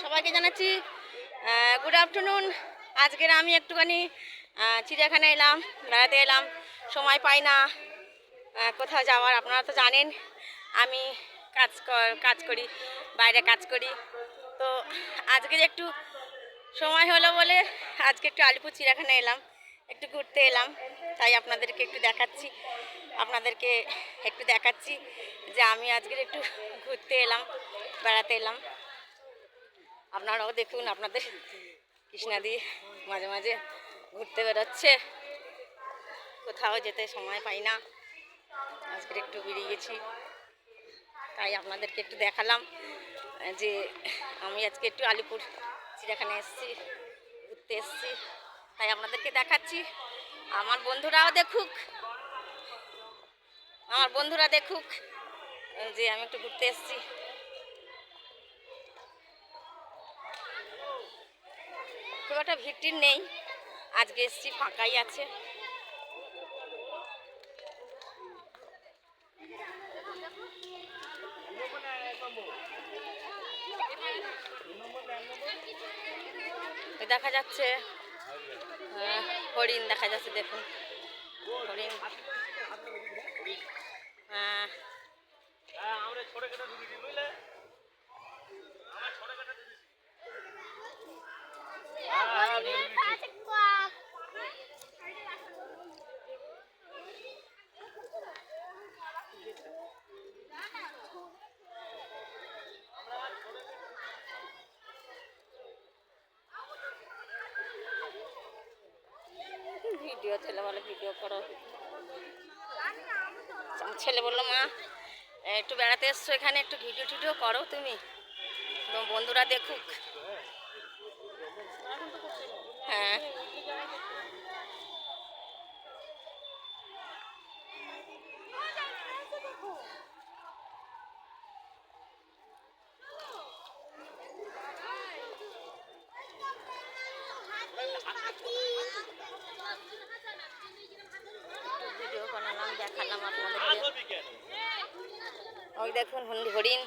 সবাইকে জানাচ্ছি good afternoon. আজকের আমি একটুখানি চিড়িয়াখানায় এলাম, বেড়াতে এলাম। সময় পাই না কোথাও যাওয়ার। আপনারা তো জানেন আমি কাজ করি, বাইরে কাজ করি। তো আজকের একটু সময় হলো বলে আজকে একটু আলিপুর চিড়িয়াখানায় এলাম, একটু ঘুরতে এলাম। তাই আপনাদেরকে একটু দেখাচ্ছি যে আমি আজকের একটু ঘুরতে এলাম, বেড়াতে এলাম। আপনারাও দেখুন, আপনাদের কৃষ্ণাদি মাঝে মাঝে ঘুরতে বেরোচ্ছে। কোথাও যেতে সময় পাই না, আজকে একটু বেরিয়ে গেছি। তাই আপনাদেরকে একটু দেখালাম যে আমি আজকে একটু আলিপুর চিড়িয়াখানায় এসেছি, ঘুরতে এসেছি। তাই আপনাদেরকে দেখাচ্ছি। আমার বন্ধুরা দেখুক যে আমি একটু ঘুরতে এসেছি। খুব একটা ভিড় নেই, আজকে এসেছি, ফাঁকাই আছে। দেখা যাচ্ছে হরিণ দেখা যাচ্ছে, দেখুন হরিণ। ভিডিও ছেলে বলে ভিডিও করো। ছেলে বললো মা একটু বেড়াতে এসছো, এখানে একটু ভিডিও টিডিও করো তুমি, বন্ধুরা দেখুক। হ্যাঁ, ভিডিও বানালাম, দেখালাম আপনাদেরকে। ওই দেখুন হরিণ।